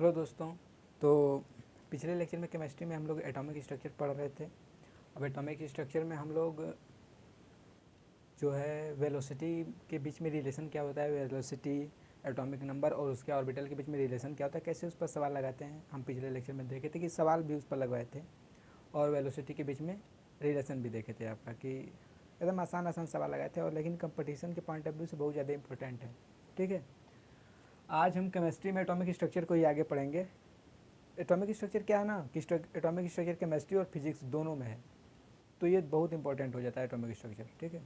Hello दोस्तों। तो पिछले लेक्चर में केमिस्ट्री में हम लोग एटॉमिक स्ट्रक्चर पढ़ रहे थे। अब एटॉमिक स्ट्रक्चर में हम लोग जो है वेलोसिटी के बीच में रिलेशन क्या होता है, वेलोसिटी, एटॉमिक नंबर और उसके ऑर्बिटल के बीच में रिलेशन क्या होता है, कैसे उस पर सवाल लगाते हैं, हम पिछले लेक्चर में देखे थे कि सवाल भी उस पर लगवाए थे और वेलोसिटी के बीच में रिलेशन भी देखे थे आपका कि एकदम आसान आसान सवाल लगाए थे, और लेकिन कंपटीशन के पॉइंट ऑफ व्यू से बहुत ज़्यादा इंपॉर्टेंट है। ठीक है, आज हम केमिस्ट्री में एटॉमिक स्ट्रक्चर को ही आगे पढ़ेंगे। एटॉमिक स्ट्रक्चर क्या है ना कि एटॉमिक स्ट्रक्चर केमिस्ट्री और फिजिक्स दोनों में है, तो ये बहुत इंपॉर्टेंट हो जाता है एटॉमिक स्ट्रक्चर। ठीक है,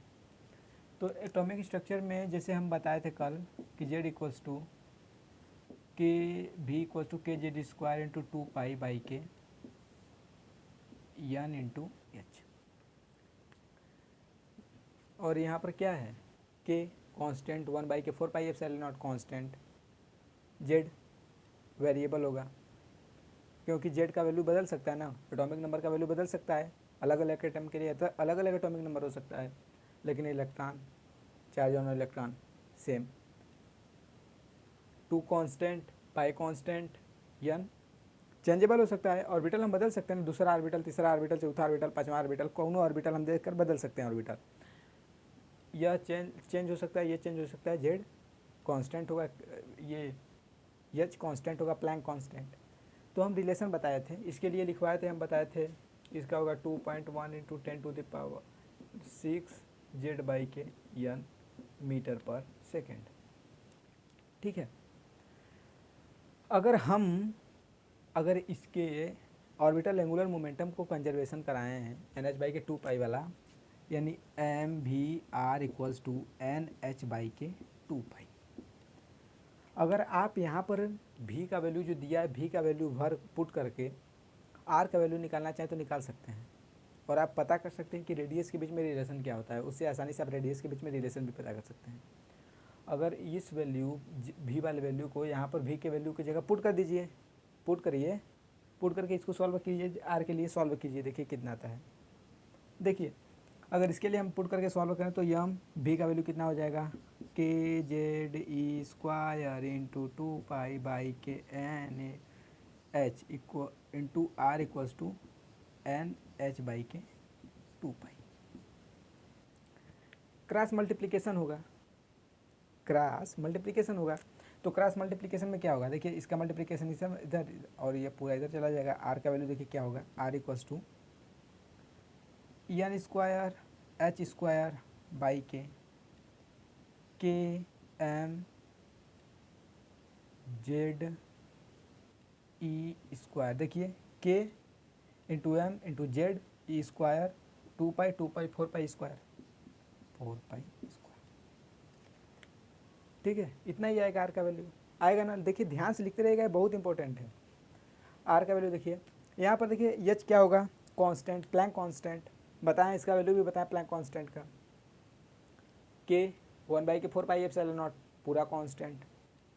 तो एटॉमिक स्ट्रक्चर में जैसे हम बताए थे कल कि जेड इक्वल्स टू के भी equals to K Z square into 2 पाई/के एन इंटू एच, और यहाँ पर क्या है के कांस्टेंट 1/4πε0 कांस्टेंट, जेड वेरिएबल होगा क्योंकि जेड का वैल्यू बदल सकता है ना, एटॉमिक नंबर का वैल्यू बदल सकता है, अलग अलग एटम के लिए अलग अलग एटॉमिक नंबर हो सकता है, लेकिन electron, charge on electron same. 2 constant, pi constant, n changeable हो सकता है, ऑर्बिटल हम बदल सकते हैं, दूसरा ऑर्बिटल, तीसरा ऑर्बिटल, चौथा ऑर्बिटल, पांचवा ऑर्बिटल, कौनों ऑर्बिटल हम देखकर बदल सकते हैं ऑर्बिटल। यह चेंज हो सकता है, ये चेंज हो सकता है, जेड कांस्टेंट होगा, ये एच कांस्टेंट होगा, प्लैंक कांस्टेंट। तो हम रिलेशन बताए थे, इसके लिए लिखवाए थे, हम बताए थे इसका होगा 2.1 इंटू 10⁻6 Z/K एन मीटर पर सेकेंड। ठीक है, अगर इसके ऑर्बिटल एंगुलर मोमेंटम को कंजर्वेशन कराए हैं NH/K 2 पाई वाला, यानी MV/R इक्वल्स टू NH/K 2 पाई। अगर आप यहाँ पर भी का वैल्यू जो दिया है, भी का वैल्यू भर पुट करके आर का वैल्यू निकालना चाहें तो निकाल सकते हैं, और आप पता कर सकते हैं कि रेडियस के बीच में रिलेशन क्या होता है, उससे आसानी से आप रेडियस के बीच में रिलेशन भी पता कर सकते हैं। अगर इस वैल्यू भी वाले वैल्यू को यहाँ पर भी के वैल्यू की जगह पुट कर दीजिए, पुट करिए, पुट करके इसको सॉल्व कीजिए, आर के लिए सॉल्व कीजिए, देखिए कितना आता है। देखिए अगर इसके लिए हम पुट करके सॉल्व करें तो यम भी का वैल्यू कितना हो जाएगा, के जेड ई स्क्वायर इंटू 2 पाई/के एन एच इक्व into R equals to NH/K 2 pi. Cross multiplication होगा, क्रॉस मल्टीप्लिकेशन होगा, तो क्रॉस मल्टीप्लिकेशन में क्या होगा, देखिए इसका मल्टीप्लिकेशन इधर और ये पूरा इधर चला जाएगा। आर का वैल्यू देखिए क्या होगा, r equals to n square H square by k M z E square, देखिए k into m into z ई square 2 pi 4 pi square 4 pi square. ठीक है, इतना ही आएगा आर का वैल्यू, आएगा ना। देखिए ध्यान से लिखते रहेगा, बहुत इंपॉर्टेंट है। आर का वैल्यू देखिए यहाँ पर, देखिए एच क्या होगा, कांस्टेंट, प्लैंक कांस्टेंट बताएं, इसका वैल्यू भी बताएं प्लैंक कांस्टेंट का। के 1/4πε0 पूरा कांस्टेंट।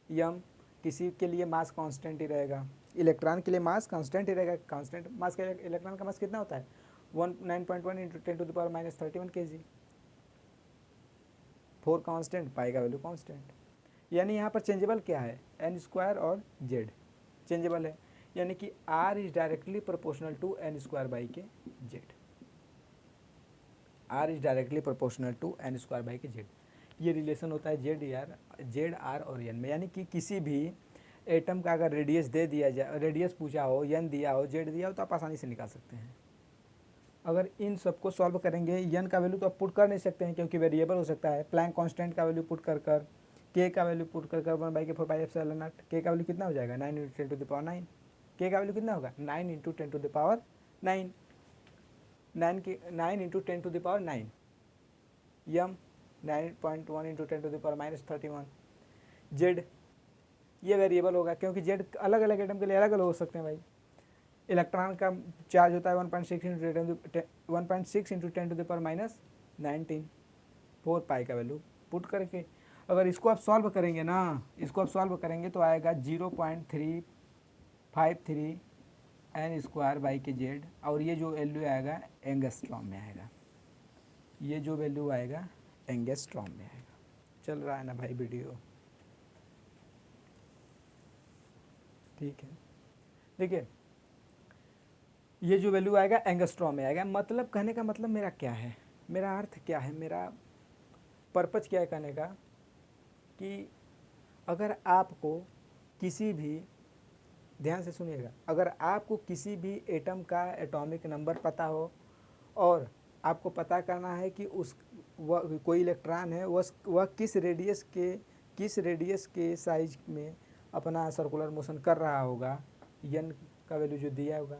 यम किसी के लिए मास कांस्टेंट ही रहेगा, इलेक्ट्रॉन के लिए मास कांस्टेंट ही रहेगा, कांस्टेंट मास का इलेक्ट्रॉन का मास कितना होता है 9.1 इंटू 10⁻³ kg। 4 कांस्टेंट, पाई का वैल्यू कांस्टेंट, यानी यहाँ पर चेंजेबल क्या है, एन स्क्वायर और जेड चेंजेबल है, यानी कि r is directly proportional to N²/K z, r is directly proportional to N²/K z. ये रिलेशन होता है जेड आर और एन में, यानी कि किसी भी एटम का अगर रेडियस दे दिया जाए, रेडियस पूछा हो, एन दिया हो, जेड दिया हो, तो आप आसानी से निकाल सकते हैं। अगर इन सबको सॉल्व करेंगे, एन का वैल्यू तो आप पुट कर नहीं सकते हैं क्योंकि वेरिएबल हो सकता है, प्लैंक कांस्टेंट का वैल्यू पुट कर के का वैल्यू पुट कर 1/4πε0, के का वैल्यू कितना हो जाएगा 9 × 10⁻9, के का वैल्यू कितना होगा 9 × 10⁻9, 9 × 10⁻9, यम 9.1 × 10⁻31, जेड ये वेरिएबल होगा क्योंकि जेड अलग अलग एटम के लिए अलग अलग हो सकते हैं भाई। इलेक्ट्रॉन का चार्ज होता है 1.6 × 10⁻19, 4 पाई का वैल्यू पुट करके अगर इसको आप सॉल्व करेंगे ना, इसको आप सॉल्व करेंगे तो आएगा 0.353 N²/K जेड, और ये जो वैल्यू आएगा एंगस्ट्रॉम में आएगा, ये जो वैल्यू आएगा एंगस्ट्रॉम में आएगा। चल रहा है ना भाई वीडियो, ठीक है, देखिए ये जो वैल्यू आएगा एंगस्ट्रॉम में आएगा। मतलब कहने का मतलब मेरा क्या है, मेरा अर्थ क्या है, मेरा पर्पज क्या है कहने का, कि अगर आपको किसी भी, ध्यान से सुनिएगा, अगर आपको किसी भी एटम का एटॉमिक नंबर पता हो और आपको पता करना है कि उस वह कोई इलेक्ट्रॉन है वह किस रेडियस के साइज में अपना सर्कुलर मोशन कर रहा होगा, एन का वैल्यू जो दिया होगा,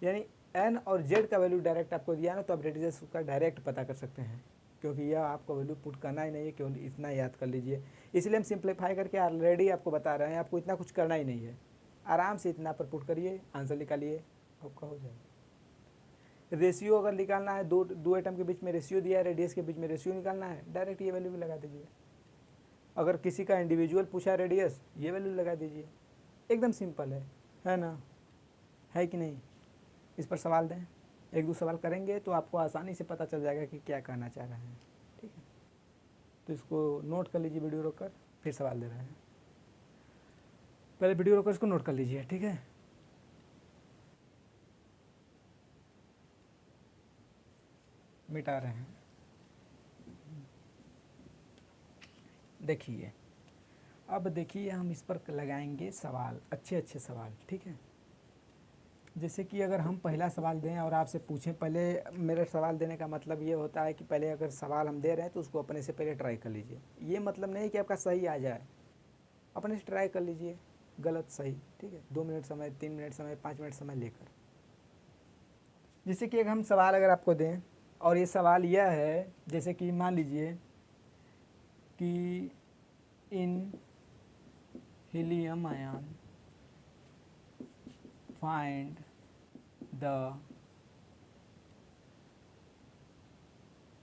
यानी एन और जेड का वैल्यू डायरेक्ट आपको दिया ना, तो आप रेडियस का डायरेक्ट पता कर सकते हैं, क्योंकि यह आपको वैल्यू पुट करना ही नहीं है, केवल इतना याद कर लीजिए। इसलिए हम सिंप्लीफाई करके ऑलरेडी आपको बता रहे हैं, आपको इतना कुछ करना ही नहीं है, आराम से इतना पर पुट करिए, आंसर निकालिए, आपका हो जाएगा। रेशियो अगर निकालना है, दो एटम के बीच में रेशियो दिया है, रेडियस के बीच में रेशियो निकालना है, डायरेक्ट ये वैल्यू भी लगा दीजिए। अगर किसी का इंडिविजुअल पूछा रेडियस, ये वैल्यू लगा दीजिए, एकदम सिंपल है ना, है कि नहीं। इस पर सवाल दें, एक दो सवाल करेंगे तो आपको आसानी से पता चल जाएगा कि क्या कहना चाह रहे हैं, ठीक है। तो इसको नोट कर लीजिए, वीडियो रोक कर फिर सवाल दे रहे हैं, पहले वीडियो रोक कर इसको नोट कर लीजिए, ठीक है। मिटा रहे हैं, देखिए अब देखिए हम इस पर लगाएंगे सवाल, अच्छे अच्छे सवाल, ठीक है। जैसे कि अगर हम पहला सवाल दें और आपसे पूछें, पहले मेरा सवाल देने का मतलब ये होता है कि पहले अगर सवाल हम दे रहे हैं तो उसको अपने से पहले ट्राई कर लीजिए। ये मतलब नहीं कि आपका सही आ जाए, अपने से ट्राई कर लीजिए, गलत सही, ठीक है। 2 मिनट समय, 3 मिनट समय, 5 मिनट समय लेकर। जैसे कि अगर हम सवाल अगर आपको दें और ये सवाल यह है, जैसे कि मान लीजिए कि in helium ion find the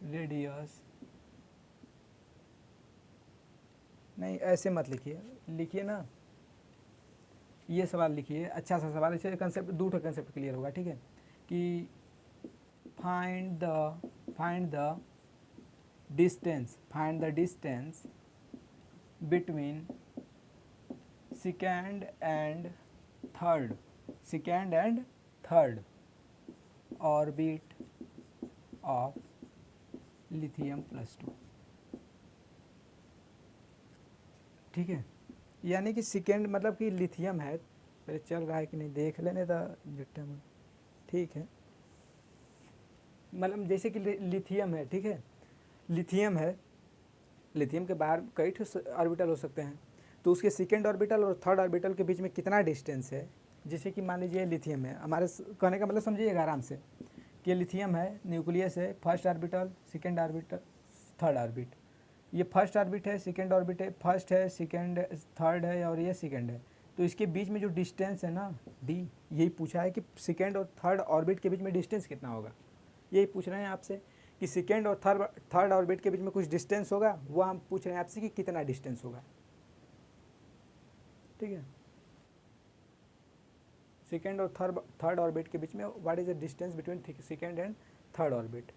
radius, नहीं ऐसे मत लिखिए, लिखिए ना, ये सवाल लिखिए, अच्छा सा सवाल, इसे कंसेप्ट, दूसरा कंसेप्ट क्लियर होगा, ठीक है। कि find the distance between second and third orbit of lithium +2, ठीक है। यानी कि सेकेंड मतलब कि लिथियम है, पहले चल रहा है कि नहीं देख लेने था जिट्टा में, ठीक है। मतलब जैसे कि लिथियम है, ठीक है, लिथियम है, लिथियम के बाहर कई ऑर्बिटल हो सकते हैं, तो उसके सेकेंड ऑर्बिटल और थर्ड ऑर्बिटल के बीच में कितना डिस्टेंस है। जैसे कि मान लीजिए लिथियम है, हमारे कहने का मतलब समझिएगा आराम से, कि लिथियम है, न्यूक्लियस है, first orbital, second orbital, third orbit, ये फर्स्ट ऑर्बिट है, सेकेंड ऑर्बिट है, फर्स्ट है, सेकेंड, थर्ड है और ये सेकेंड है, तो इसके बीच में जो डिस्टेंस है ना डी, यही पूछा है कि सेकेंड और थर्ड ऑर्बिट के बीच में डिस्टेंस कितना होगा, यही पूछ रहे हैं आपसे कि सेकेंड और थर्ड ऑर्बिट के बीच में कुछ डिस्टेंस होगा, वो हम पूछ रहे हैं आपसे कि कितना डिस्टेंस होगा, ठीक है। सेकेंड और थर्ड ऑर्बिट के बीच में what is the distance between second and third orbit,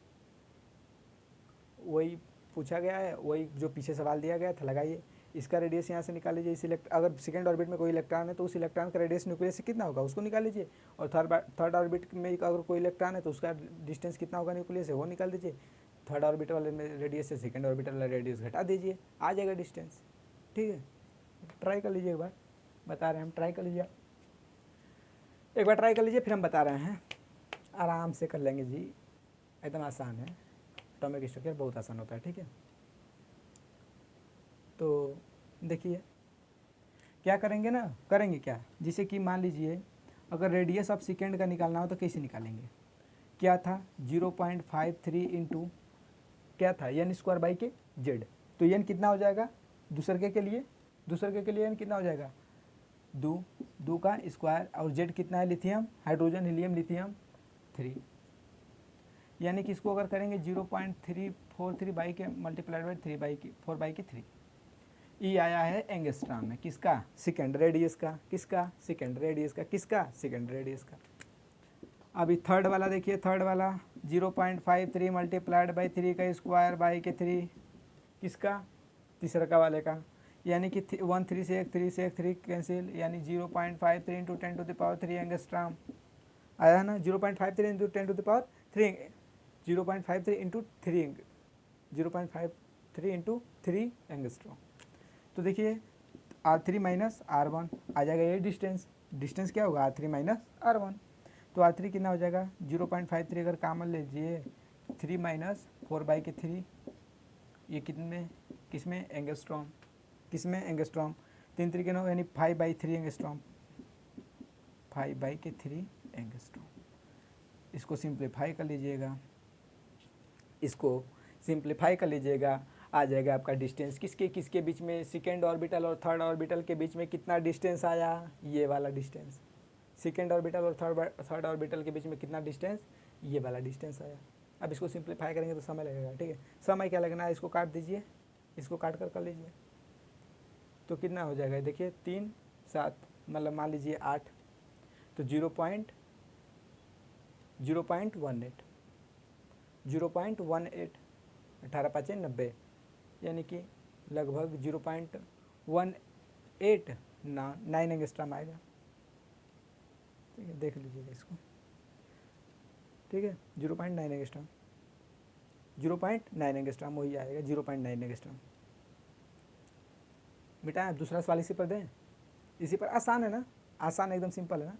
वही पूछा गया है, वही जो पीछे सवाल दिया गया था, लगाइए। इसका रेडियस यहाँ से निकाल लीजिए, अगर सेकेंड ऑर्बिट में कोई इलेक्ट्रॉन है तो उस इलेक्ट्रॉन का रेडियस न्यूक्लियस से कितना होगा उसको निकाल लीजिए, और थर्ड ऑर्बिट में अगर कोई इलेक्ट्रॉन है तो उसका डिस्टेंस कितना होगा न्यूक्लियस से, वो निकाल दीजिए। थर्ड ऑर्बिट वाले में रेडियस से सेकेंड ऑर्बिट वाला रेडियस घटा दीजिए, आ जाएगा डिस्टेंस, ठीक है। ट्राई कर लीजिए, एक बार बता रहे हैं हम, ट्राई कर लीजिए, एक बार ट्राई कर लीजिए, फिर हम बता रहे हैं, आराम से कर लेंगे जी, एकदम आसान है, एटॉमिक स्ट्रक्चर बहुत आसान होता है, ठीक है। तो देखिए क्या करेंगे ना, करेंगे क्या, जैसे कि मान लीजिए अगर रेडियस ऑफ सेकेंड का निकालना हो तो कैसे निकालेंगे, क्या था 0.53 इंटू क्या था n²/z, तो n कितना हो जाएगा दूसरे के लिए n कितना हो जाएगा 2 का स्क्वायर, और z कितना है लिथियम, हाइड्रोजन हीलियम लिथियम 3, यानी कि इसको अगर करेंगे 0.343 के मल्टीप्लाइड बाई 4/3, ये आया है एंगस्ट्रॉम में, किसका सेकेंड रेडियस का, किसका सेकेंड रेडियस का, किसका सेकेंड रेडियस का। अभी थर्ड वाला देखिए, थर्ड वाला 0.53 मल्टीप्लाइड बाई 3 का स्क्वायर बाई के 3, किसका तीसरा का वाले का, यानी कि 1 3 से 1 3 कैंसिल, यानी 0.53 इंटू 10⁻³ एंगस्ट्रॉम आया है ना। 0.53 इंटू 10⁻³ 0.53 इंटू 3 0.53 इंटू 3 एंगस्ट्रॉम। तो देखिए R3 माइनस R1 आ जाएगा, ये डिस्टेंस क्या होगा R3 माइनस R1। तो R3 कितना हो जाएगा 0.53, अगर कॉमन लीजिए 3 माइनस 4/3, ये कितने किसमें एंगस्ट्रॉम, किसमें एंगस्ट्रॉम, 3 3 के 9 यानी 5/3 एंगस्ट्रॉम, 5/3 एंगस्ट्रॉम। इसको सिंप्लीफाई कर लीजिएगा, इसको सिंप्लीफाई कर लीजिएगा, आ जाएगा आपका डिस्टेंस किसके किसके बीच में, सेकेंड ऑर्बिटल और थर्ड ऑर्बिटल के बीच में कितना डिस्टेंस आया, ये वाला डिस्टेंस। सेकेंड ऑर्बिटल और थर्ड ऑर्बिटल के बीच में कितना डिस्टेंस, ये वाला डिस्टेंस आया। अब इसको सिंप्लीफाई करेंगे तो समय लगेगा, ठीक है। समय क्या लगना है, इसको काट दीजिए, इसको काट कर लीजिए, तो कितना हो जाएगा देखिए 3 7 मतलब मान लीजिए 8, तो 0.18 18 5 90, यानी कि लगभग 0.18 एंगस्ट्रॉम आएगा, ठीक है। देख लीजिएगा इसको, ठीक है। 0.9 एंगस्ट्रॉम, 0.9 एंगस्ट्रॉम वही आएगा, 0.9 एंगस्ट्रॉम। बेटा दूसरा सवाल इसी पर दें, इसी पर आसान है ना, आसान एकदम सिंपल है ना।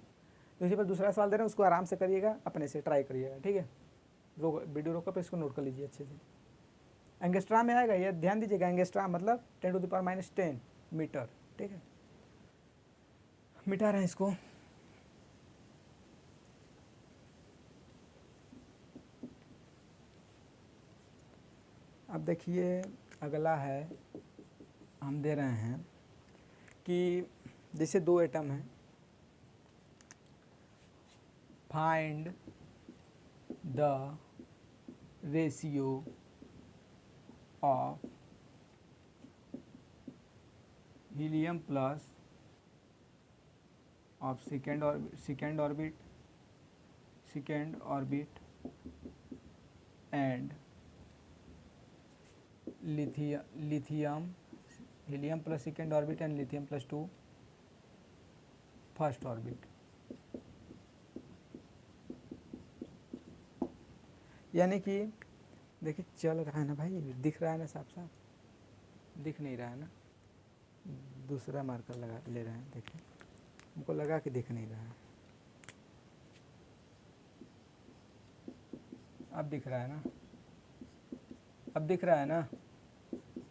तो इसी पर दूसरा सवाल दे रहे हैं, उसको आराम से करिएगा, अपने से ट्राई करिएगा, ठीक है। वीडियो रोको पर इसको नोट कर लीजिए अच्छे से। एंगस्ट्रॉम में आएगा, ये ध्यान दीजिएगा, एंगस्ट्रॉम मतलब 10⁻⁻10 मीटर, ठीक है। मिटा रहे हैं इसको, अब देखिए अगला है, हम दे रहे हैं कि जैसे 2 एटम हैं, find the ratio of helium plus of second orbit and lithium, helium plus second orbit and lithium plus 2 first orbit. यानी कि देखिए चल रहा है ना भाई, दिख रहा है ना, साफ साफ दिख नहीं रहा है ना, दूसरा मार्कर लगा ले रहे हैं, देखिए हमको लगा कि दिख नहीं रहा है, अब दिख रहा है ना, अब दिख रहा है ना,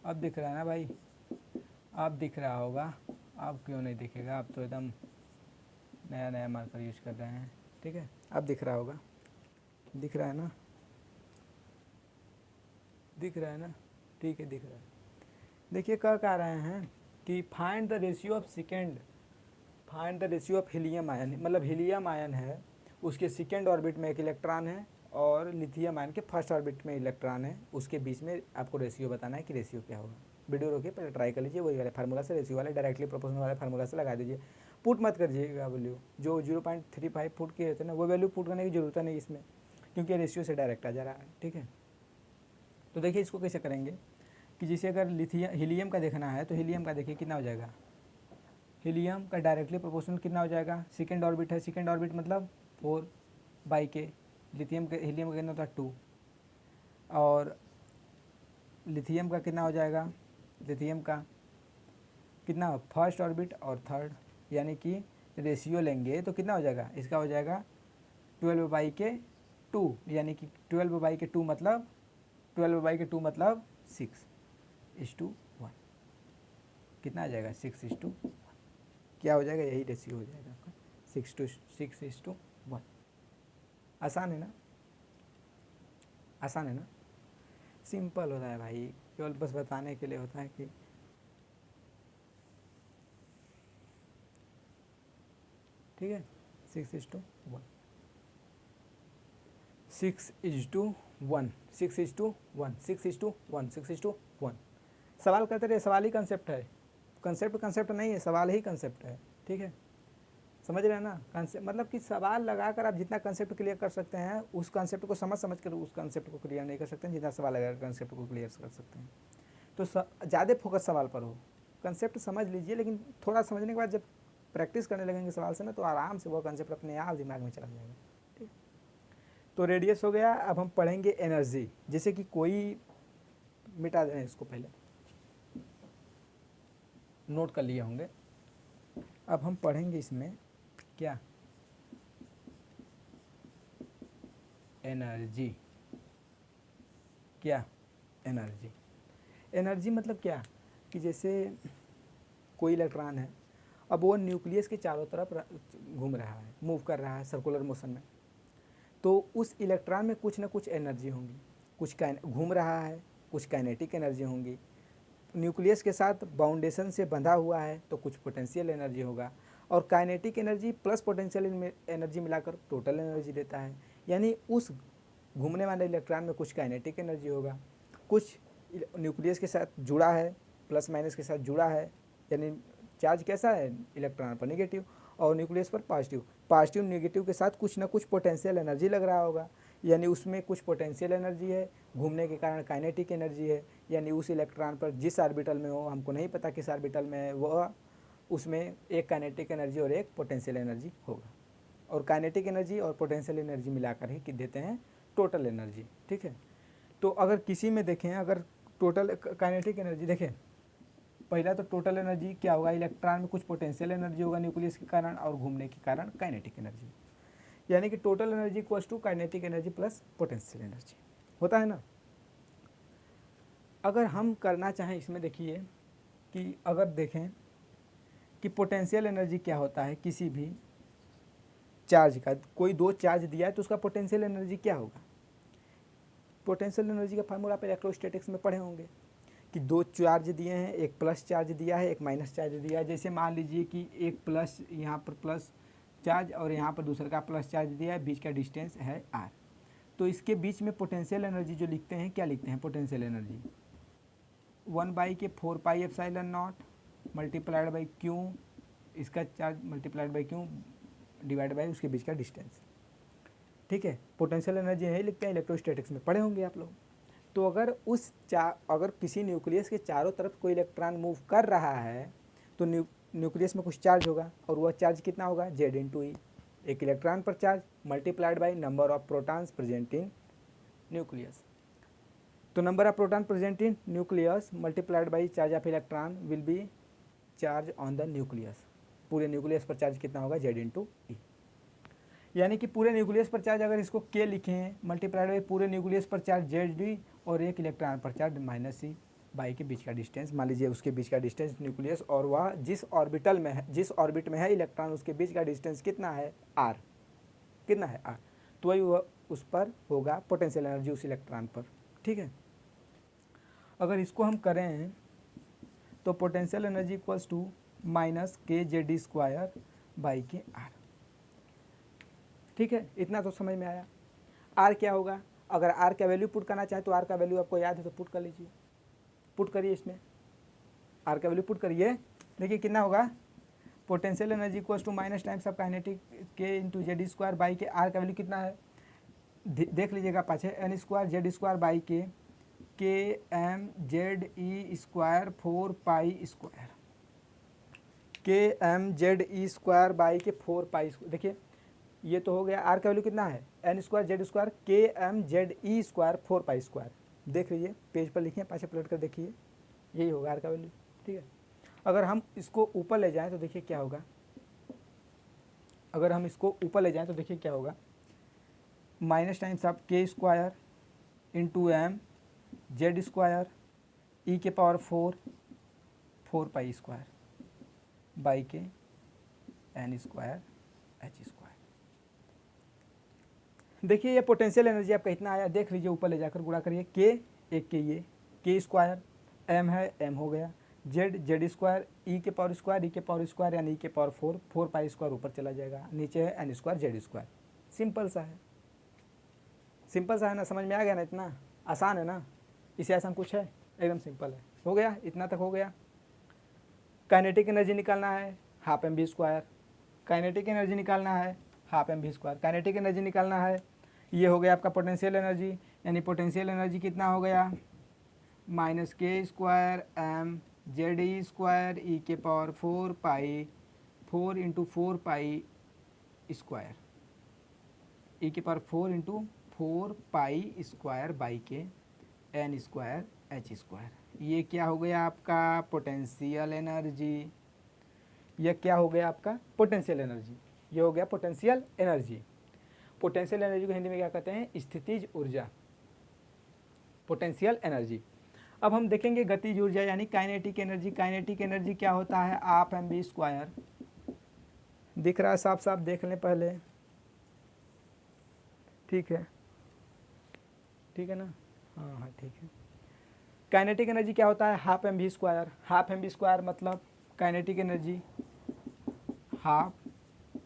अब दिख रहा है ना भाई, अब दिख रहा होगा, अब क्यों नहीं दिखेगा, अब तो एकदम नया मार्कर यूज कर रहे हैं, ठीक है। अब दिख रहा होगा, दिख रहा है ना, दिख रहा है ना, ठीक है दिख रहा है। देखिए कह रहे हैं कि find the ratio of helium ion, मतलब हीलियम आयन है, उसके सेकेंड ऑर्बिट में एक इलेक्ट्रॉन है और लिथियम आयन के फर्स्ट ऑर्बिट में इलेक्ट्रॉन है, उसके बीच में आपको रेशियो बताना है कि रेशियो क्या होगा। वीडियो रोकिए, पहले ट्राई कर लीजिए, वही वाले फार्मूला से, रेशियो वाले डायरेक्टली प्रोपोर्शनल वाले फार्मूला से लगा दीजिए, पुट मत करिएगा वैल्यू, जो 0.35 पुट के होते हैं ना, वो वैल्यू पुट करने की जरूरत नहीं इसमें, क्योंकि रेशियो से डायरेक्ट आ जा रहा है, ठीक है। तो देखिए इसको कैसे करेंगे कि जैसे अगर हीलियम का देखना है, तो हीलियम का देखिए कितना हो जाएगा, हीलियम का डायरेक्टली प्रोपोर्शनल कितना हो जाएगा, सेकेंड ऑर्बिट है, सेकेंड ऑर्बिट मतलब 4/k, हीलियम का कितना होता है 2, और लिथियम का कितना हो जाएगा, लिथियम का कितना फर्स्ट ऑर्बिट और थर्ड, यानी कि रेशियो लेंगे तो कितना हो जाएगा, इसका हो जाएगा 12/2, यानी कि 12/2 मतलब 6:1, कितना आ जाएगा 6:1, क्या हो जाएगा, यही रेशियो हो जाएगा आपका 6:1। आसान है ना, आसान है ना, सिंपल होता है भाई, केवल बस बताने के लिए होता है कि ठीक है 6:1 सवाल करते रहे, सवाल ही कंसेप्ट है, कंसेप्ट नहीं है, सवाल ही कंसेप्ट है, ठीक है। समझ रहे हैं ना, कंसेप्ट मतलब कि सवाल लगाकर आप जितना कंसेप्ट क्लियर कर सकते हैं, उस कंसेप्ट को समझ कर उस कंसेप्ट को क्लियर नहीं कर सकते हैं, जितना सवाल लगाकर कंसेप्ट को क्लियर कर सकते हैं। तो ज़्यादा फोकस सवाल पर हो, कंसेप्ट समझ लीजिए, लेकिन थोड़ा समझने के बाद जब प्रैक्टिस करने लगेंगे सवाल से ना, तो आराम से वो कंसेप्ट अपने आप दिमाग में चला जाएगा। ठीक, तो रेडियस हो गया। अब हम पढ़ेंगे एनर्जी, जैसे कि कोई मिटा दें इसको, पहले नोट कर लिए होंगे। अब हम पढ़ेंगे इसमें क्या, एनर्जी। क्या एनर्जी? एनर्जी मतलब क्या कि जैसे कोई इलेक्ट्रॉन है, अब वो न्यूक्लियस के चारों तरफ घूम रहा है, मूव कर रहा है सर्कुलर मोशन में, तो उस इलेक्ट्रॉन में कुछ ना कुछ एनर्जी होंगी। कुछ घूम रहा है, कुछ काइनेटिक एनर्जी होंगी। न्यूक्लियस के साथ बाउंडेशन से बंधा हुआ है तो कुछ पोटेंशियल एनर्जी होगा, और kinetic energy plus potential energy मिलाकर टोटल एनर्जी देता है। यानी उस घूमने वाले इलेक्ट्रॉन में कुछ काइनेटिक एनर्जी होगा, कुछ न्यूक्लियस के साथ जुड़ा है, प्लस माइनस के साथ जुड़ा है, यानी चार्ज कैसा है इलेक्ट्रॉन पर नेगेटिव और न्यूक्लियस पर पॉजिटिव। पॉजिटिव नेगेटिव के साथ कुछ ना कुछ पोटेंशियल एनर्जी लग रहा होगा, यानी उसमें कुछ पोटेंशियल एनर्जी है, घूमने के कारण काइनेटिक एनर्जी है। यानी उस इलेक्ट्रॉन पर जिस ऑर्बिटल में हो, हमको नहीं पता किस ऑर्बिटल में है, वह उसमें एक काइनेटिक एनर्जी और एक पोटेंशियल एनर्जी होगा, और काइनेटिक एनर्जी और पोटेंशियल एनर्जी मिलाकर ही देते हैं टोटल एनर्जी। ठीक है, तो अगर किसी में देखें, अगर टोटल काइनेटिक एनर्जी देखें, पहला तो टोटल एनर्जी क्या होगा, इलेक्ट्रॉन में कुछ पोटेंशियल एनर्जी होगा न्यूक्लियस के कारण, और घूमने के कारण काइनेटिक एनर्जी। यानी कि total energy equals to kinetic energy plus potential energy होता है ना। अगर हम करना चाहें इसमें, देखिए कि अगर देखें कि पोटेंशियल एनर्जी क्या होता है किसी भी चार्ज का, कोई दो चार्ज दिया है तो उसका पोटेंशियल एनर्जी क्या होगा। पोटेंशियल एनर्जी का फार्मूला आप इलेक्ट्रोस्टैटिक्स में पढ़े होंगे कि दो चार्ज दिए हैं, एक प्लस चार्ज दिया है, एक माइनस चार्ज दिया है। जैसे मान लीजिए कि एक प्लस, यहाँ पर प्लस चार्ज और यहाँ पर दूसरे का प्लस चार्ज दिया है, बीच का डिस्टेंस है r, तो इसके बीच में पोटेंशियल एनर्जी जो लिखते हैं, क्या लिखते हैं potential energy, 1/4πε0 multiplied by Q, इसका charge multiplied by Q divide by उसके बीच का डिस्टेंस। ठीक है, पोटेंशियल एनर्जी यही लिखते हैं, इलेक्ट्रोस्टैटिक्स में पढ़े होंगे आप लोग। तो अगर अगर किसी न्यूक्लियस के चारों तरफ कोई इलेक्ट्रॉन मूव कर रहा है तो न्यूक्लियस में कुछ चार्ज होगा, और वह चार्ज कितना होगा, Z/E, एक इलेक्ट्रॉन पर charge multiplied by number of protons present in nucleus. तो number of proton present in nucleus multiplied by charge of electron will be charge on the nucleus. पूरे न्यूक्लियस पर चार्ज कितना होगा, Z/E। यानी कि पूरे न्यूक्लियस पर चार्ज अगर इसको K लिखे हैं, मल्टीप्लाइड बाई पूरे न्यूक्लियस पर चार्ज Z/D और एक इलेक्ट्रॉन पर चार्ज -C बाई के बीच का डिस्टेंस। मान लीजिए उसके बीच का डिस्टेंस न्यूक्लियस और वह जिस ऑर्बिटल में है, जिस ऑर्बिट में है इलेक्ट्रॉन, उसके बीच का डिस्टेंस कितना है, r। कितना है, r। तो वही वह उस पर होगा पोटेंशियल एनर्जी उस इलेक्ट्रॉन पर। ठीक है, अगर इसको हम करें तो potential energy equals to -KZ² by के r। ठीक है, इतना तो समझ में आया। r क्या होगा, अगर r का वैल्यू पुट करना चाहे तो r का वैल्यू आपको याद है तो पुट कर लीजिए, पुट करिए इसमें, r का वैल्यू पुट करिए। देखिए कितना होगा, potential energy equals to minus times of kinetic K/Z² by के, r का वैल्यू कितना है देख लीजिएगा पाछे, n² Z² बाई के KmZe² 4π², KmZe² बाई के 4π²। देखिए ये तो हो गया, r का वैल्यू कितना है, n² KmZe² 4π²। देख लीजिए पेज पर लिखिए, पाछे पलट कर देखिए, यही होगा r का वैल्यू। ठीक है, अगर हम इसको ऊपर ले जाएं तो देखिए क्या होगा, अगर हम इसको ऊपर ले जाएं तो देखिए क्या होगा, minus times of K² into mZ² e⁴ 4π² by K n² h²। देखिए ये पोटेंशियल एनर्जी आपका इतना आया, देख लीजिए ऊपर ले जाकर गुणा करिए, K एक के ये K², m है m हो गया, Z Z² e⁴ यानी e⁴ 4π² ऊपर चला जाएगा, नीचे है n² Z²। सिंपल सा है, सिंपल सा है ना, समझ में आ गया ना, इतना आसान है ना, इससे आसान कुछ है, एकदम सिंपल है। हो गया, इतना तक हो गया। काइनेटिक एनर्जी निकालना है 12 mv², काइनेटिक एनर्जी निकालना है 12 mv², काइनेटिक एनर्जी निकालना है, ये हो गया आपका पोटेंशियल एनर्जी, यानी पोटेंशियल एनर्जी कितना हो गया, -K² m Z E square E के पावर 4 पाई 4 इंटू 4 पाई स्क्वायर ई के power 4 into 4 pi square by के एन स्क्वायर एच स्क्वायर। ये क्या हो गया आपका पोटेंशियल एनर्जी। यह क्या हो गया आपका पोटेंशियल एनर्जी। ये हो गया पोटेंशियल एनर्जी। पोटेंशियल एनर्जी को हिंदी में क्या कहते हैं, स्थितिज ऊर्जा, पोटेंशियल एनर्जी। अब हम देखेंगे गतिज ऊर्जा यानी काइनेटिक एनर्जी। काइनेटिक एनर्जी क्या होता है, आप एम बी स्क्वायर, दिख रहा है साफ साफ, देख लें पहले, ठीक है, ठीक है ना, हाँ हाँ ठीक है। काइनेटिक एनर्जी क्या होता है, half M V square. Half M V square मतलब काइनेटिक एनर्जी हाफ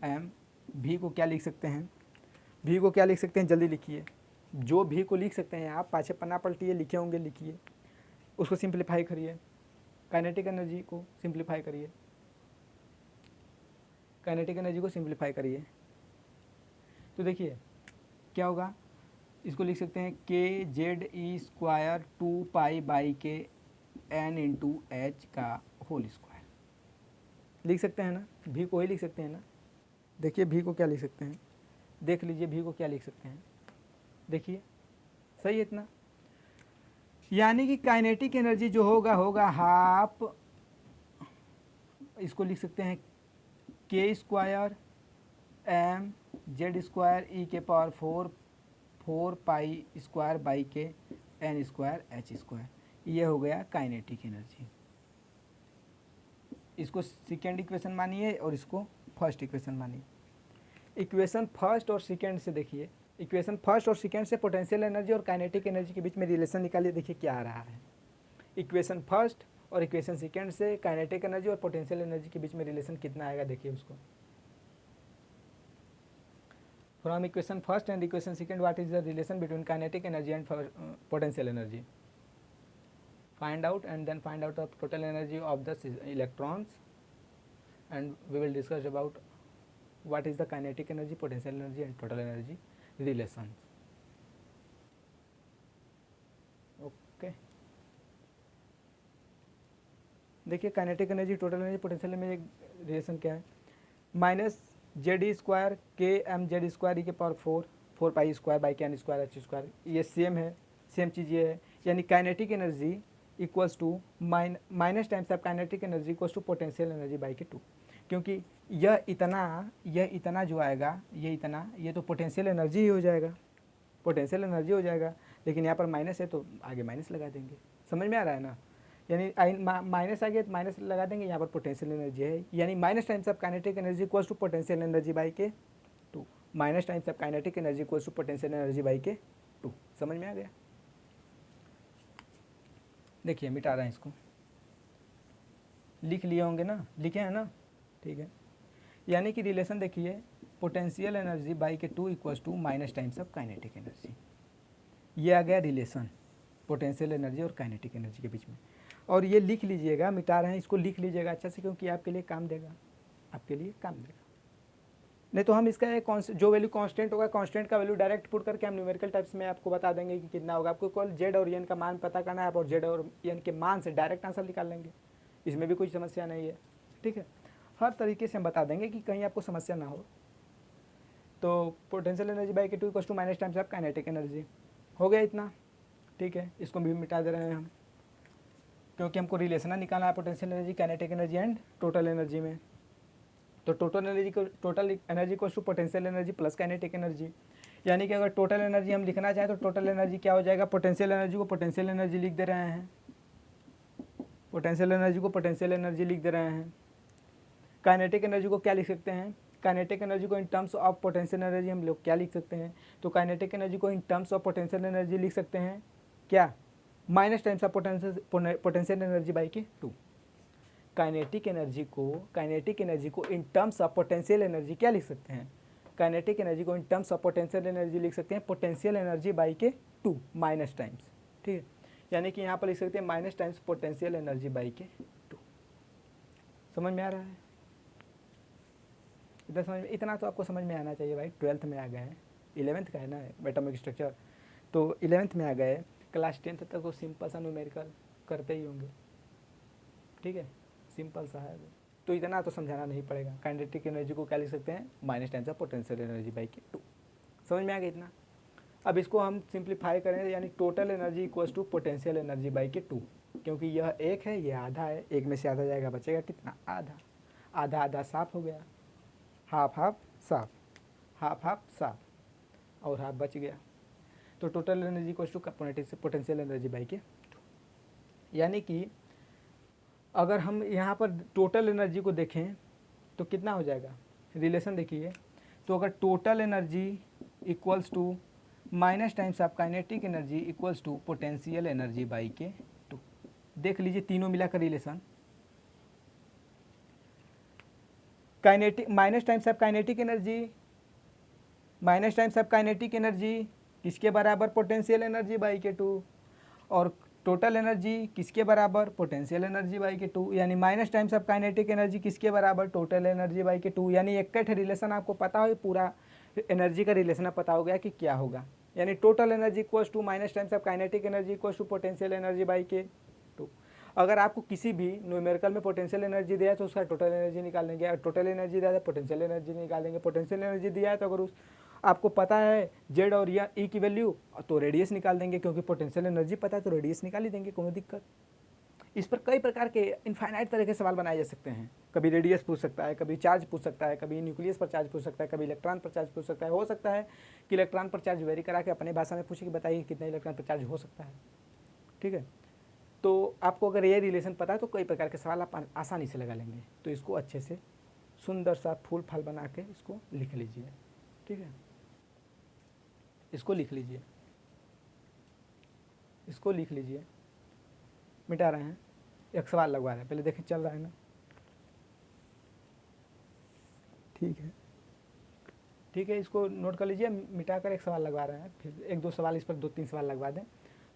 एम, भी को क्या लिख सकते हैं, भी को क्या लिख सकते हैं, जल्दी लिखिए, जो भी को लिख सकते हैं आप, पाछे पन्ना पलटिए, लिखे होंगे लिखिए, उसको सिंप्लीफाई करिए, काइनेटिक एनर्जी को सिंप्लीफाई करिए, काइनेटिक एनर्जी को सिंप्लीफाई करिए, तो देखिए क्या होगा, इसको लिख सकते हैं के Z E square 2 pi by के एन इंटू एच का होल स्क्वायर, लिख सकते हैं ना, भी को ही लिख सकते हैं ना। देखिए भी को क्या लिख सकते हैं, देख लीजिए भी को क्या लिख सकते हैं, देखिए सही है इतना। यानी कि काइनेटिक एनर्जी जो होगा हाफ, इसको लिख सकते हैं के square M Z square E के पावर 4 पाई स्क्वायर बाई के एन स्क्वायर एच स्क्वायर। ये हो गया काइनेटिक एनर्जी। इसको सेकेंड इक्वेशन मानिए और इसको फर्स्ट इक्वेशन मानिए। इक्वेशन फर्स्ट और सेकेंड से देखिए, इक्वेशन फर्स्ट और सेकेंड से पोटेंशियल एनर्जी और काइनेटिक एनर्जी के बीच में रिलेशन निकालिए, देखिए क्या आ रहा है। इक्वेशन फर्स्ट और इक्वेशन सेकेंड से काइनेटिक एनर्जी और पोटेंशियल एनर्जी के बीच में रिलेशन कितना आएगा, देखिए उसको। From equation first and equation second what is the relation between kinetic energy and potential energy, find out and then find out the total energy of the electrons, and we will discuss about what is the kinetic energy, potential energy and total energy relations. Okay, देखिए kinetic energy, total energy, potential energy relation क्या है, minus Z ई square के M Z square E के power 4 pi square by के N square H square, ये same है, same चीज़ ये है। यानी kinetic energy equals to minus times of kinetic energy equals to potential energy by के 2, क्योंकि यह इतना जो आएगा, ये इतना, ये तो पोटेंशियल एनर्जी ही हो जाएगा, पोटेंशियल एनर्जी हो जाएगा, लेकिन यहाँ पर माइनस है तो आगे माइनस लगा देंगे, समझ में आ रहा है ना। यानी माइनस आ गया तो माइनस लगा देंगे, यहाँ पर पोटेंशियल एनर्जी है, यानी minus times of kinetic energy equals to potential energy by के 2, minus times of kinetic energy equals to potential energy by के 2, समझ में आ गया। देखिए मिटा रहे हैं इसको, लिख लिए होंगे ना, लिखे हैं ना, ठीक है। यानी कि रिलेशन देखिए, पोटेंशियल एनर्जी बाई के 2 equals to minus times of kinetic energy, ये आ गया रिलेशन पोटेंशियल एनर्जी और काइनेटिक एनर्जी के बीच में। और ये लिख लीजिएगा, मिटा रहे हैं इसको, लिख लीजिएगा अच्छा से, क्योंकि आपके लिए काम देगा, आपके लिए काम देगा। नहीं तो हम इसका एक जो वैल्यू कांस्टेंट होगा, कांस्टेंट का वैल्यू डायरेक्ट पुट करके हम न्यूमेरिकल टाइप्स में आपको बता देंगे कि कितना होगा। आपको केवल जेड और एन का मान पता करना है, और जेड और एन के मान से डायरेक्ट आंसर निकाल लेंगे, इसमें भी कोई समस्या नहीं है, ठीक है। हर तरीके से हम बता देंगे कि कहीं आपको समस्या ना हो। तो पोटेंशियल एनर्जी बाई के 2 equals to minus times of kinetic energy हो गया इतना, ठीक है। इसको भी मिटा दे रहे हैं हम, क्योंकि हमको रिलेशन निकालना है potential energy, kinetic energy and total energy में। तो टोटल एनर्जी को to potential energy plus kinetic energy, यानी कि अगर टोटल एनर्जी हम लिखना चाहें तो टोटल एनर्जी क्या हो जाएगा, पोटेंशियल एनर्जी को पोटेंशियल एनर्जी लिख दे रहे हैं, पोटेंशियल एनर्जी को पोटेंशियल एनर्जी लिख दे रहे हैं। काइनेटिक एनर्जी को क्या लिख सकते हैं, काइनेटिक एनर्जी को in terms of potential energy हम लोग क्या लिख सकते हैं, तो काइनेटिक एनर्जी को in terms of potential energy लिख सकते हैं क्या, minus times of potential energy by के 2। काइनेटिक एनर्जी को in terms of potential energy क्या लिख सकते हैं, काइनेटिक एनर्जी को in terms of potential energy लिख सकते हैं पोटेंशियल एनर्जी बाई के 2 माइनस टाइम्स, ठीक है। यानी कि यहाँ पर लिख सकते हैं minus times potential energy by के 2। समझ में आ रहा है, इतना समझ में, इतना तो आपको समझ में आना चाहिए भाई, 12th में आ गए हैं, 11th का है ना एटॉमिक स्ट्रक्चर, तो 11th में आ गए, क्लास 10th तक वो सिंपल सा न्यूमेरिकल करते ही होंगे। ठीक है, सिंपल सा है। तो इतना तो समझाना नहीं पड़ेगा। काइनेटिक एनर्जी को क्या लिख सकते हैं, minus times of potential energy by के 2। समझ में आ गया इतना। अब इसको हम सिंप्लीफाई करें, यानी total energy equals to potential energy by के 2, क्योंकि यह एक है, यह आधा है, एक में से आधा जाएगा, बचेगा कितना, आधा। आधा आधा साफ हो गया, हाफ हाफ साफ, हाफ हाफ साफ, और हाफ बच गया। तो total energy equals to potential energy by के 2। यानी कि अगर हम यहाँ पर टोटल एनर्जी को देखें तो कितना हो जाएगा, रिलेशन देखिए। तो अगर total energy equals to minus times of kinetic energy equals to potential energy by के 2, देख लीजिए तीनों मिलाकर relation. Kinetic minus times of kinetic energy, minus times of kinetic energy किसके बराबर, पोटेंशियल एनर्जी बाई के 2, और टोटल एनर्जी किसके बराबर, पोटेंशियल एनर्जी बाई के 2, यानी minus times of kinetic energy किसके बराबर, टोटल एनर्जी बाई के 2। यानी एक रिलेशन आपको पता हो, पूरा एनर्जी का रिलेशन पता हो गया कि क्या होगा। यानी total energy equals to minus times of kinetic energy equals to potential energy by के 2। अगर आपको किसी भी न्यूमेरिकल में पोटेंशियल एनर्जी दिया है तो उसका टोटल एनर्जी निकाल लेंगे, टोटल एनर्जी दिया है पोटेंशियल एनर्जी निकालेंगे। पोटेंशियल एनर्जी दिया है तो अगर उस आपको पता है जेड और या ई की वैल्यू, तो रेडियस निकाल देंगे, क्योंकि पोटेंशियल एनर्जी पता है तो रेडियस निकाल ही देंगे, कोनो दिक्कत। इस पर कई प्रकार के इनफाइनाइट तरह के सवाल बनाए जा सकते हैं। कभी रेडियस पूछ सकता है, कभी चार्ज पूछ सकता है, कभी न्यूक्लियस पर चार्ज पूछ सकता है, कभी इलेक्ट्रॉन पर चार्ज पूछ सकता है। हो सकता है कि इलेक्ट्रॉन पर चार्ज वेरी करा के अपने भाषा में पूछे कि बताइए कितना इलेक्ट्रॉन पर चार्ज हो सकता है, ठीक है। तो आपको अगर ये रिलेशन पता है तो कई प्रकार के सवाल आप आसानी से लगा लेंगे। तो इसको अच्छे से सुंदर सा फूल फाल बना के इसको लिख लीजिए, ठीक है। इसको लिख लीजिए, इसको लिख लीजिए। मिटा रहे हैं, एक सवाल लगवा रहे हैं, पहले देखें चल रहा है ना, ठीक है, ठीक है। इसको नोट कर लीजिए, मिटा कर एक सवाल लगवा रहे हैं, फिर एक दो सवाल इस पर, दो तीन सवाल लगवा दें,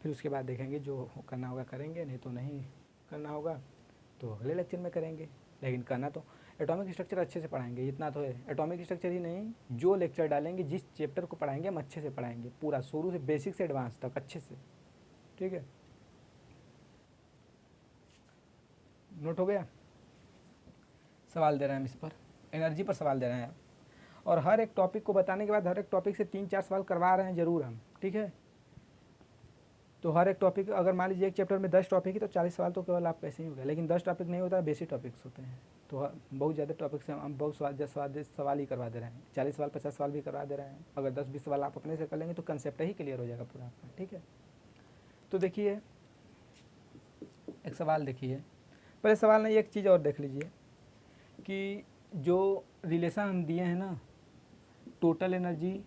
फिर उसके बाद देखेंगे जो करना होगा करेंगे, नहीं तो नहीं करना होगा तो अगले लेक्चर में करेंगे। लेकिन करना तो एटॉमिक स्ट्रक्चर अच्छे से पढ़ाएंगे, इतना तो है। एटॉमिक स्ट्रक्चर ही नहीं, जो लेक्चर डालेंगे, जिस चैप्टर को पढ़ाएंगे हम अच्छे से पढ़ाएंगे, पूरा शुरू से बेसिक से एडवांस तक अच्छे से, ठीक है। नोट हो गया। सवाल दे रहे हैं हम इस पर, एनर्जी पर सवाल दे रहे हैं, और हर एक टॉपिक को बताने के बाद हर एक टॉपिक से 3-4 सवाल करवा रहे हैं ज़रूर हम, ठीक है। तो हर एक टॉपिक, अगर मान लीजिए एक चैप्टर में 10 टॉपिक है तो 40 सवाल तो केवल आप ऐसे ही हो गया, लेकिन 10 टॉपिक नहीं होता है, बेसिक टॉपिक्स होते हैं। तो बहुत ज़्यादा टॉपिक से हम बहुत सवाल ही करवा दे रहे हैं, 40 सवाल 50 सवाल भी करवा दे रहे हैं। अगर 10-20 सवाल आप अपने से कर लेंगे तो कंसेप्ट ही क्लियर हो जाएगा पूरा आपका, ठीक है। तो देखिए एक सवाल देखिए, पहले सवाल नहीं, एक चीज़ और देख लीजिए कि जो रिलेशन हम दिए हैं ना, total energy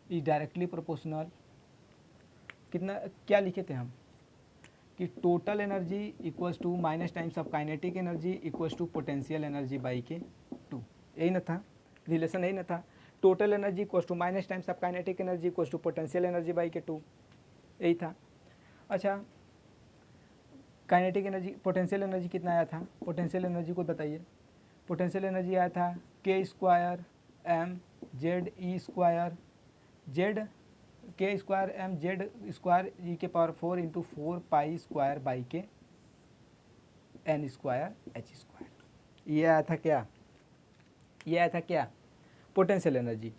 is directly proportional, कितना क्या लिखे थे हम कि total energy equals to minus times of kinetic energy equals to potential energy by के 2, यही ना था रिलेशन, यही ना था। Total energy equals to minus times of kinetic energy equals to potential energy by के 2, यही था। अच्छा, काइनेटिक एनर्जी, पोटेंशियल एनर्जी कितना आया था, पोटेंशियल एनर्जी को बताइए। पोटेंशियल एनर्जी आया था के square M z E square Z, के square M Z square E के power 4 into 4 pi square by के एन स्क्वायर एच स्क्वायर। ये आया था क्या, ये आया था क्या, पोटेंशियल एनर्जी।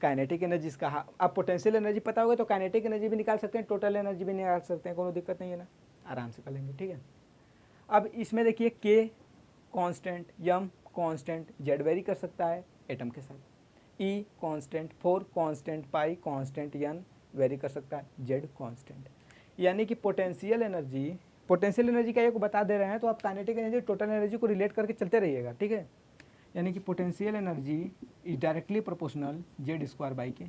काइनेटिक एनर्जी इसका, आप पोटेंशियल एनर्जी पता होगा तो काइनेटिक एनर्जी भी निकाल सकते हैं, टोटल एनर्जी भी निकाल सकते हैं, कोनो दिक्कत नहीं है ना, आराम से कर लेंगे, ठीक है। अब इसमें देखिए K constant, M constant, Z vary कर सकता है एटम के साथ, E constant, 4 constant, pi constant, N vary कर सकता है, जेड कांस्टेंट। यानी कि पोटेंशियल एनर्जी का एक बता दे रहे हैं तो आप काइनेटिक एनर्जी टोटल एनर्जी को रिलेट करके चलते रहिएगा, ठीक है। यानी कि potential energy is directly proportional Z square by के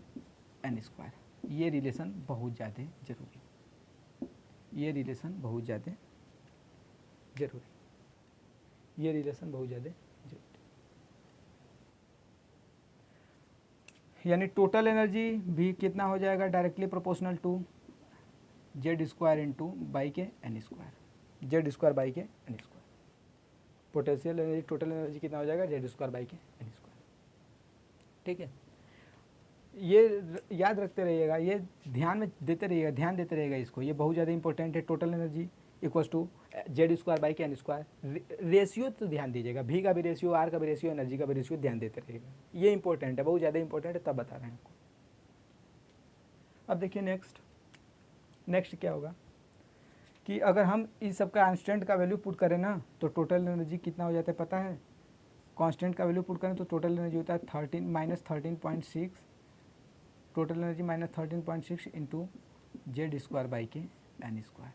एन स्क्वायर। ये रिलेशन बहुत ज़्यादा जरूरी, ये रिलेशन बहुत ज़्यादा जरूरी, ये रिलेशन बहुत ज़्यादा जरूरी। यानी टोटल एनर्जी भी कितना हो जाएगा, directly proportional to Z square into by के N square, Z square by के N square. Potential energy total energy कितना हो जाएगा, जेड स्क्वायर बाई के एन स्क्वायर, ठीक है। ये याद रखते रहिएगा, ये ध्यान में देते रहिएगा, ध्यान देते रहिएगा इसको, ये बहुत ज़्यादा इंपॉर्टेंट है। Total energy equals to Z square by के एन स्क्वायर। रेशियो तो ध्यान दीजिएगा, भी का भी रेशियो, आर का भी रेशियो, एनर्जी का भी रेशियो ध्यान देते रहिएगा, ये इंपॉर्टेंट है, बहुत ज़्यादा इंपॉर्टेंट है, तब बता रहे हैं आपको। अब देखिए नेक्स्ट क्या होगा कि अगर हम इस सब का कांस्टेंट का वैल्यू पुट करें ना तो टोटल एनर्जी कितना हो जाता है पता है? कांस्टेंट का वैल्यू पुट करें तो टोटल एनर्जी होता है 13 total energy -13.6 into Z square by के एन स्क्वायर,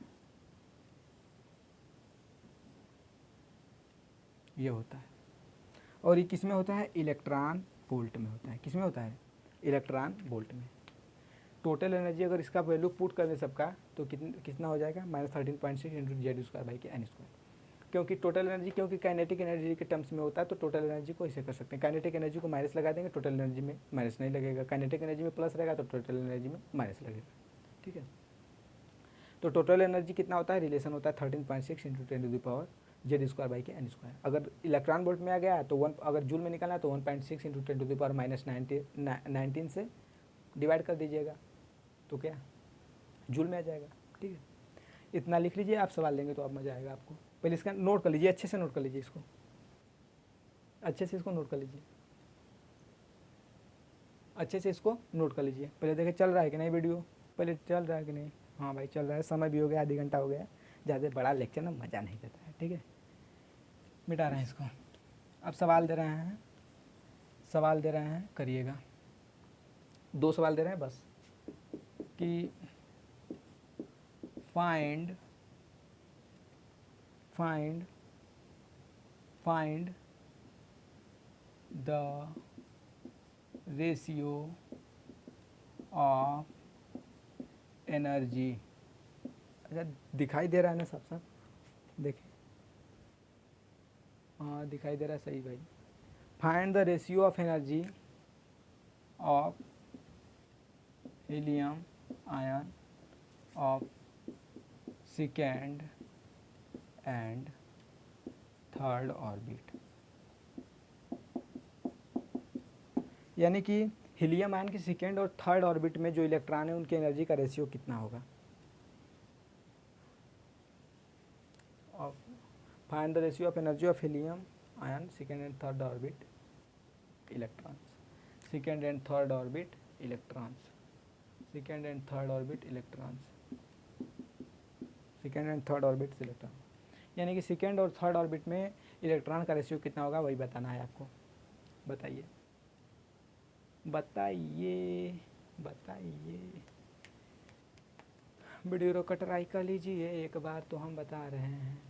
ये होता है। और ये किस में होता है? इलेक्ट्रॉन वोल्ट में होता है। किस में होता है? इलेक्ट्रॉन वोल्ट में। टोटल एनर्जी अगर इसका वैल्यू पुट कर दें सबका तो कितना हो जाएगा? -13.6 इंटू जेड स्क्वायर बाई के एन स्क्वायर। क्योंकि टोटल एनर्जी, क्योंकि काइनेटिक एनर्जी के टर्म्स में होता है तो टोटल एनर्जी को ऐसे कर सकते हैं, काइनेटिक एनर्जी को माइनस लगा देंगे, टोटल एनर्जी में माइनस नहीं लगेगा, काइनेटिक एनर्जी में प्लस रहेगा तो टोटल एनर्जी में माइनस लगेगा। ठीक है, तो टोटल एनर्जी कितना होता है? रिलेशन होता है 13.6 इंटू 10⁻⁴ जेड स्क्वायर बाई के एन स्क्वायर। अगर इलेक्ट्रॉन वोल्ट में आ गया तो अगर जूल में निकालना है तो 1.6 इंटू 10⁻⁻19 से डिवाइड कर दीजिएगा तो क्या जूल में आ जाएगा। ठीक है, इतना लिख लीजिए, आप सवाल लेंगे तो आप मज़ा आएगा आपको। पहले इसका नोट कर लीजिए, अच्छे से नोट कर लीजिए, इसको अच्छे से इसको नोट कर लीजिए, अच्छे से इसको नोट कर लीजिए। पहले देखें चल रहा है कि नहीं वीडियो, पहले चल रहा है कि नहीं? हाँ भाई चल रहा है, समय भी हो गया, आधी घंटा हो गया, ज़्यादा बड़ा लेक्चर ना मज़ा नहीं देता है। ठीक है, मिटा रहे हैं इसको। अब सवाल दे रहे हैं, करिएगा। 2 सवाल दे रहे हैं बस कि find the ratio of energy. अच्छा दिखाई दे रहा है ना साफ साफ? देखिए हाँ दिखाई दे रहा है, सही भाई। Find the ratio of energy of helium ion of second and third orbit. यानी कि हीलियम आयन के सेकेंड और थर्ड ऑर्बिट में जो इलेक्ट्रॉन है उनकी एनर्जी का रेशियो कितना होगा। Find the ratio of energy of helium ion second and third orbit electrons, second and third orbit electrons, second and third orbit electrons, second and third orbit electron. यानी कि second और third orbit में electron का ratio कितना होगा वही बताना है आपको। बताइए बताइए बताइए, वीडियो को ट्राई कर लीजिए एक बार, तो हम बता रहे हैं।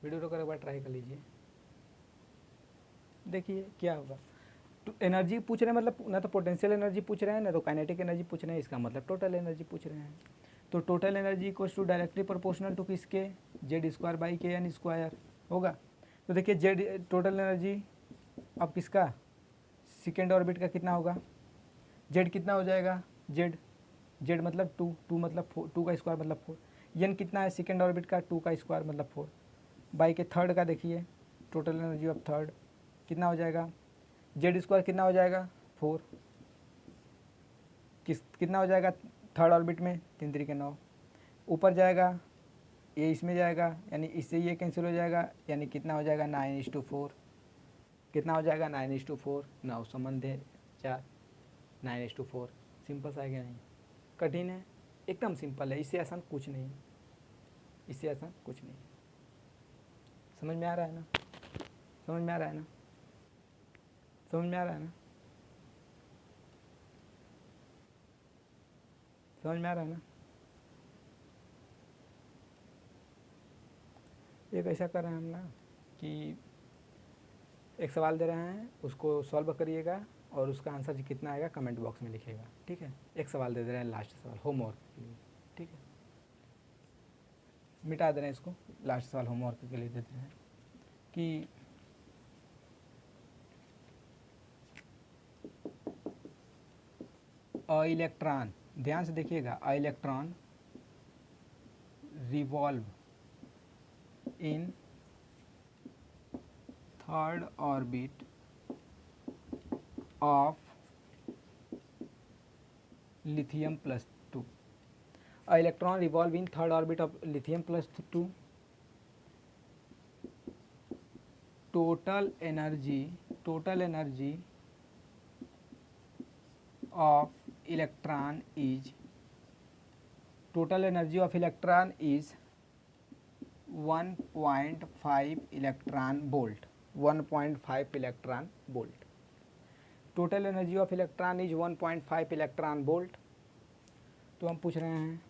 वीडियो को एक बार ट्राई कर लीजिए, देखिए क्या होगा। तो एनर्जी पूछ रहे हैं, मतलब ना तो पोटेंशियल एनर्जी पूछ रहे हैं ना तो काइनेटिक एनर्जी पूछ रहे हैं, इसका मतलब टोटल एनर्जी पूछ रहे हैं। तो total energy equals to directly proportional to किसके? जेड स्क्वायर बाई के एन स्क्वायर होगा। तो देखिए जेड टोटल एनर्जी अब किसका? सेकेंड ऑर्बिट का कितना होगा? जेड कितना हो जाएगा? जेड मतलब 2 मतलब 4, 2 का स्क्वायर मतलब 4। एन कितना है सेकेंड ऑर्बिट का? 2 का स्क्वायर मतलब 4 बाई के थर्ड का देखिए टोटल एनर्जी ऑफ थर्ड कितना हो जाएगा? जेड स्क्वायर कितना हो जाएगा? 4। कितना हो जाएगा थर्ड ऑर्बिट में? 3 3 के 9, ऊपर जाएगा ये इसमें जाएगा, यानी इससे ये कैंसिल हो जाएगा, यानी कितना हो जाएगा? 9:4। कितना हो जाएगा? 9:4। 9 संबंध है 4, 9:4। सिंपल सा है क्या? नहीं कठिन है, एकदम सिंपल है, इससे आसान कुछ नहीं, इससे आसान कुछ नहीं। समझ में आ रहा है ना? समझ में आ रहा है ना? समझ में आ रहा है ना? समझ में आ रहा है ना? एक ऐसा कर रहे हैं हम ना कि एक सवाल दे रहे हैं, उसको सॉल्व करिएगा और उसका आंसर कितना आएगा कमेंट बॉक्स में लिखिएगा। ठीक है, एक सवाल दे रहे हैं, लास्ट सवाल होमवर्क के लिए। ठीक है, मिटा दे रहे हैं इसको, लास्ट सवाल होमवर्क के लिए देते हैं कि अ इलेक्ट्रॉन, ध्यान से देखिएगा, a electron revolve in third orbit of lithium +2। A electron revolve in third orbit of lithium plus 2, total energy of electron is 1.5 electron volt. 1.5 electron volt. Total energy of electron is 1.5 electron volt. तो हम पूछ रहे हैं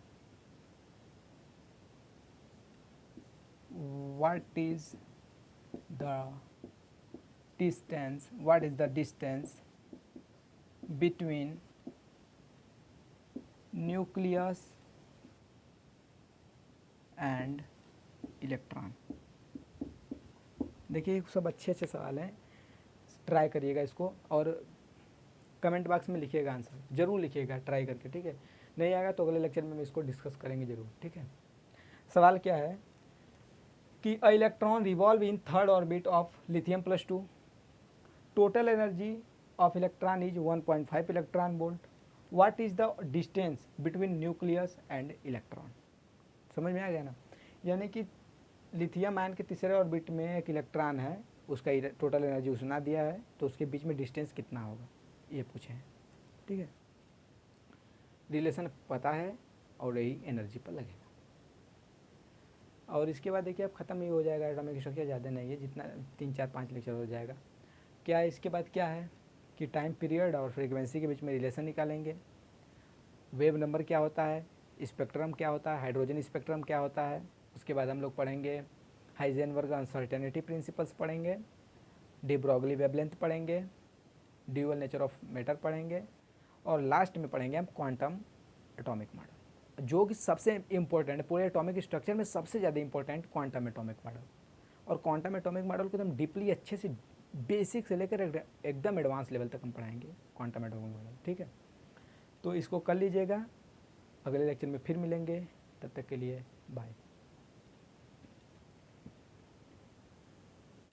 what is the distance between nucleus and electron. देखिए सब अच्छे अच्छे सवाल हैं, ट्राई करिएगा इसको और कमेंट बॉक्स में लिखिएगा आंसर, ज़रूर लिखिएगा ट्राई करके, ठीक है। नहीं आएगा तो अगले लेक्चर में हम इसको डिस्कस करेंगे ज़रूर, ठीक है। सवाल क्या है कि a electron revolve in third orbit of lithium plus 2, total energy of electron is 1.5 electron volt, what is the distance between nucleus and electron. समझ में आ गया ना। यानी कि लिथियम आयन के तीसरे ऑर्बिट में एक इलेक्ट्रॉन है, उसका टोटल एनर्जी उसने दिया है, तो उसके बीच में डिस्टेंस कितना होगा ये पूछे हैं, ठीक है। रिलेशन पता है और यही एनर्जी पर लगेगा। और इसके बाद देखिए अब ख़त्म ही हो जाएगा, एटॉमिक स्ट्रक्चर ज़्यादा नहीं है, जितना 3 4 5 लेक्चर हो जाएगा। क्या है इसके बाद क्या है कि टाइम पीरियड और फ्रीक्वेंसी के बीच में रिलेशन निकालेंगे, वेव नंबर क्या होता है, स्पेक्ट्रम क्या होता है, हाइड्रोजन स्पेक्ट्रम क्या होता है। उसके बाद हम लोग पढ़ेंगे हाइजेनबर्ग अनसर्टेनिटी प्रिंसिपल्स पढ़ेंगे, डी ब्रॉगली वेवलेंथ पढ़ेंगे, ड्यूअल नेचर ऑफ मैटर पढ़ेंगे और लास्ट में पढ़ेंगे हम क्वांटम एटॉमिक मॉडल, जो कि सबसे इम्पोर्टेंट है पूरे एटॉमिक स्ट्रक्चर में, सबसे ज़्यादा इंपॉर्टेंट क्वांटम एटॉमिक मॉडल। और क्वांटम एटॉमिक मॉडल को एकदम डीपली अच्छे से बेसिक से लेकर एकदम एडवांस लेवल तक हम पढ़ाएंगे क्वांटम एटॉमिक मॉडल, ठीक है। तो इसको कर लीजिएगा, अगले लेक्चर में फिर मिलेंगे, तब तक के लिए बाय।